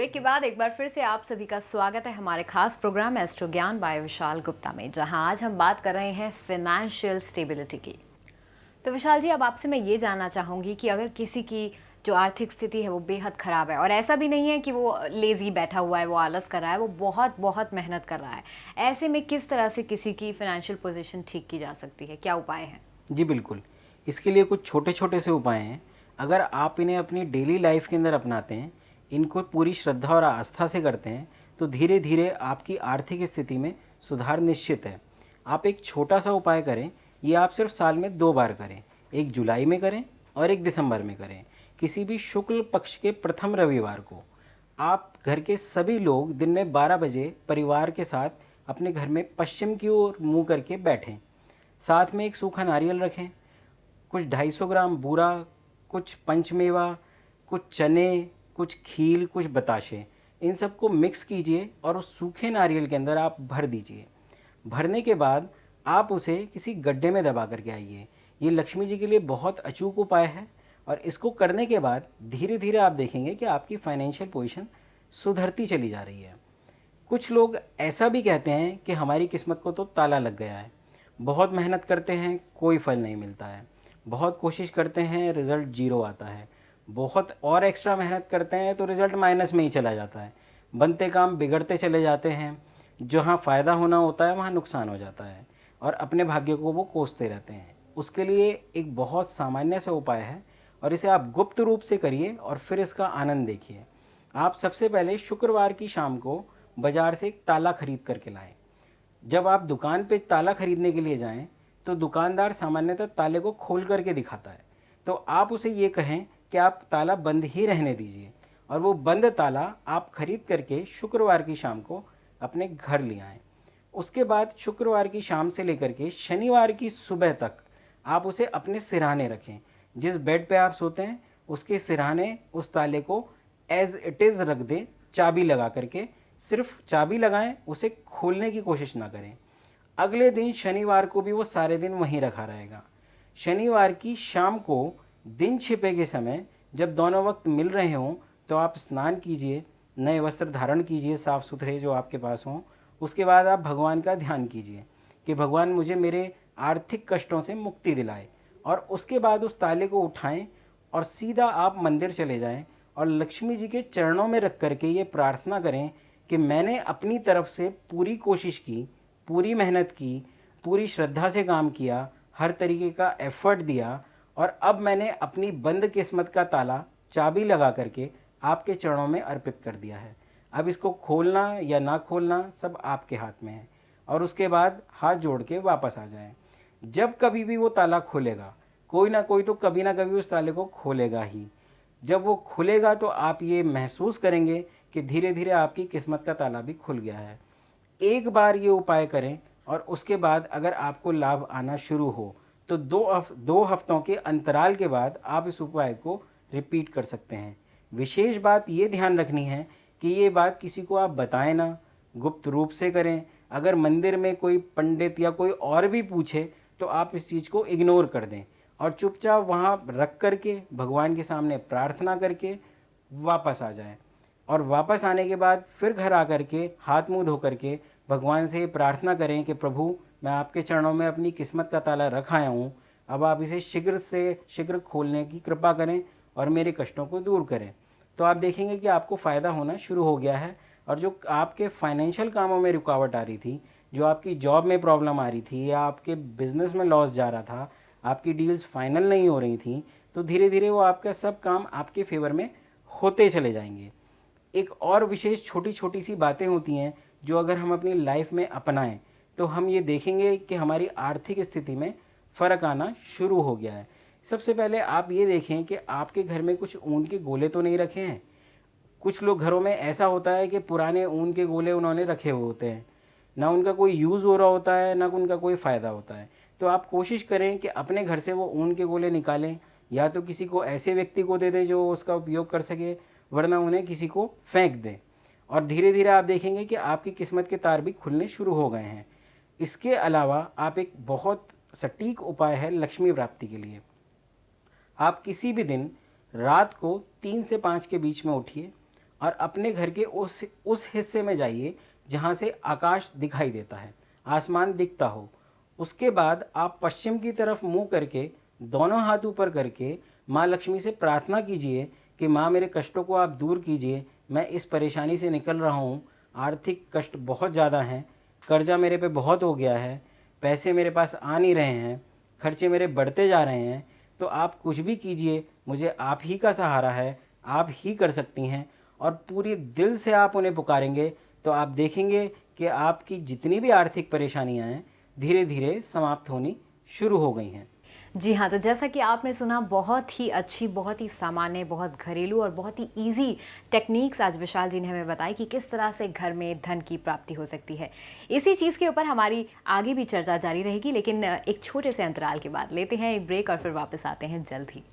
Break के बाद एक बार फिर से आप सभी का स्वागत है हमारे खास प्रोग्राम एस्ट्रो ज्ञान बाय विशाल गुप्ता में, जहां आज हम बात कर रहे हैं फाइनेंशियल स्टेबिलिटी की। तो विशाल जी, अब आपसे मैं ये जानना चाहूँगी कि अगर किसी की जो आर्थिक स्थिति है वो बेहद ख़राब है, और ऐसा भी नहीं है कि वो लेज़ी बैठा हुआ है, वो आलस कर रहा है, वो बहुत बहुत मेहनत कर रहा है, ऐसे में किस तरह से किसी की फाइनेंशियल पोजीशन ठीक की जा सकती है, क्या उपाय हैं? जी बिल्कुल। इसके लिए कुछ छोटे छोटे से उपाय हैं। अगर आप इन्हें अपनी डेली लाइफ के अंदर अपनाते हैं, इनको पूरी श्रद्धा और आस्था से करते हैं, तो धीरे धीरे आपकी आर्थिक स्थिति में सुधार निश्चित है। आप एक छोटा सा उपाय करें, ये आप सिर्फ साल में 2 बार करें। एक जुलाई में करें और एक दिसंबर में करें। किसी भी शुक्ल पक्ष के प्रथम रविवार को आप घर के सभी लोग दिन में 12 बजे परिवार के साथ अपने घर में पश्चिम की ओर मुँह करके बैठें। साथ में एक सूखा नारियल रखें, कुछ 250 ग्राम बूरा, कुछ पंचमेवा, कुछ चने, कुछ खील, कुछ बताशे, इन सबको मिक्स कीजिए और उस सूखे नारियल के अंदर आप भर दीजिए। भरने के बाद आप उसे किसी गड्ढे में दबा करके आइए। ये लक्ष्मी जी के लिए बहुत अचूक उपाय है, और इसको करने के बाद धीरे धीरे आप देखेंगे कि आपकी फाइनेंशियल पोजीशन सुधरती चली जा रही है। कुछ लोग ऐसा भी कहते हैं कि हमारी किस्मत को तो ताला लग गया है। बहुत मेहनत करते हैं, कोई फल नहीं मिलता है। बहुत कोशिश करते हैं, रिज़ल्ट जीरो आता है। बहुत और एक्स्ट्रा मेहनत करते हैं तो रिज़ल्ट माइनस में ही चला जाता है। बनते काम बिगड़ते चले जाते हैं। जहाँ फ़ायदा होना होता है वहाँ नुकसान हो जाता है, और अपने भाग्य को वो कोसते रहते हैं। उसके लिए एक बहुत सामान्य सा उपाय है, और इसे आप गुप्त रूप से करिए और फिर इसका आनंद देखिए। आप सबसे पहले शुक्रवार की शाम को बाज़ार से एक ताला खरीद करके लाएं। जब आप दुकान पे ताला खरीदने के लिए जाएं, तो दुकानदार सामान्यतः ताले को खोल करके दिखाता है। तो आप उसे ये कहें कि आप ताला बंद ही रहने दीजिए, और वो बंद ताला आप खरीद करके शुक्रवार की शाम को अपने घर ले आएँ। उसके बाद शुक्रवार की शाम से लेकर के शनिवार की सुबह तक आप उसे अपने सिरहाने रखें। जिस बेड पे आप सोते हैं उसके सिरहाने उस ताले को एज़ इट इज़ रख दें, चाबी लगा करके। सिर्फ चाबी लगाएं, उसे खोलने की कोशिश ना करें। अगले दिन शनिवार को भी वो सारे दिन वहीं रखा रहेगा। शनिवार की शाम को दिन छिपे के समय जब दोनों वक्त मिल रहे हों, तो आप स्नान कीजिए, नए वस्त्र धारण कीजिए साफ़ सुथरे जो आपके पास हों। उसके बाद आप भगवान का ध्यान कीजिए कि भगवान मुझे मेरे आर्थिक कष्टों से मुक्ति दिलाए, और उसके बाद उस ताले को उठाएं और सीधा आप मंदिर चले जाएं और लक्ष्मी जी के चरणों में रख करके ये प्रार्थना करें कि मैंने अपनी तरफ से पूरी कोशिश की, पूरी मेहनत की, पूरी श्रद्धा से काम किया, हर तरीके का एफर्ट दिया, और अब मैंने अपनी बंद किस्मत का ताला चाबी लगा करके आपके चरणों में अर्पित कर दिया है। अब इसको खोलना या ना खोलना सब आपके हाथ में है। और उसके बाद हाथ जोड़ के वापस आ जाएं। जब कभी भी वो ताला खोलेगा, कोई ना कोई तो कभी ना कभी उस ताले को खोलेगा ही। जब वो खुलेगा तो आप ये महसूस करेंगे कि धीरे धीरे आपकी किस्मत का ताला भी खुल गया है। एक बार ये उपाय करें, और उसके बाद अगर आपको लाभ आना शुरू हो तो 2 हफ्तों के अंतराल के बाद आप इस उपाय को रिपीट कर सकते हैं। विशेष बात ये ध्यान रखनी है कि ये बात किसी को आप बताएं ना, गुप्त रूप से करें। अगर मंदिर में कोई पंडित या कोई और भी पूछे तो आप इस चीज़ को इग्नोर कर दें, और चुपचाप वहाँ रख करके भगवान के सामने प्रार्थना करके वापस आ जाएं। और वापस आने के बाद फिर घर आकर के हाथ मुंह धो करके भगवान से प्रार्थना करें कि प्रभु, मैं आपके चरणों में अपनी किस्मत का ताला रख आया हूँ, अब आप इसे शीघ्र से शीघ्र खोलने की कृपा करें और मेरे कष्टों को दूर करें। तो आप देखेंगे कि आपको फ़ायदा होना शुरू हो गया है, और जो आपके फाइनेंशियल कामों में रुकावट आ रही थी, जो आपकी जॉब में प्रॉब्लम आ रही थी, या आपके बिज़नेस में लॉस जा रहा था, आपकी डील्स फाइनल नहीं हो रही थी, तो धीरे धीरे वो आपका सब काम आपके फेवर में होते चले जाएंगे। एक और विशेष छोटी छोटी सी बातें होती हैं जो अगर हम अपनी लाइफ में अपनाएं, तो हम ये देखेंगे कि हमारी आर्थिक स्थिति में फ़र्क आना शुरू हो गया है। सबसे पहले आप ये देखें कि आपके घर में कुछ ऊन के गोले तो नहीं रखे हैं। कुछ लोग घरों में ऐसा होता है कि पुराने ऊन के गोले उन्होंने रखे हुए होते हैं, ना उनका कोई यूज़ हो रहा होता है, ना उनका कोई फ़ायदा होता है। तो आप कोशिश करें कि अपने घर से वो ऊन के गोले निकालें, या तो किसी को ऐसे व्यक्ति को दे दें जो उसका उपयोग कर सके, वरना उन्हें किसी को फेंक दें। और धीरे धीरे आप देखेंगे कि आपकी किस्मत के तार भी खुलने शुरू हो गए हैं। इसके अलावा आप एक बहुत सटीक उपाय है लक्ष्मी प्राप्ति के लिए। आप किसी भी दिन रात को 3 से 5 के बीच में उठिए और अपने घर के उस हिस्से में जाइए जहाँ से आकाश दिखाई देता है, आसमान दिखता हो। उसके बाद आप पश्चिम की तरफ मुंह करके दोनों हाथ ऊपर करके माँ लक्ष्मी से प्रार्थना कीजिए कि माँ मेरे कष्टों को आप दूर कीजिए, मैं इस परेशानी से निकल रहा हूँ, आर्थिक कष्ट बहुत ज़्यादा हैं, कर्जा मेरे पे बहुत हो गया है, पैसे मेरे पास आ नहीं रहे हैं, खर्चे मेरे बढ़ते जा रहे हैं। तो आप कुछ भी कीजिए, मुझे आप ही का सहारा है, आप ही कर सकती हैं। और पूरे दिल से आप उन्हें पुकारेंगे तो आप देखेंगे कि आपकी जितनी भी आर्थिक परेशानियां हैं धीरे धीरे समाप्त होनी शुरू हो गई हैं। जी हाँ, तो जैसा कि आपने सुना, बहुत ही अच्छी, बहुत ही सामान्य, बहुत घरेलू और बहुत ही इजी टेक्निक्स आज विशाल जी ने हमें बताई कि किस तरह से घर में धन की प्राप्ति हो सकती है। इसी चीज़ के ऊपर हमारी आगे भी चर्चा जारी रहेगी, लेकिन एक छोटे से अंतराल के बाद लेते हैं एक ब्रेक और फिर वापस आते हैं जल्द ही।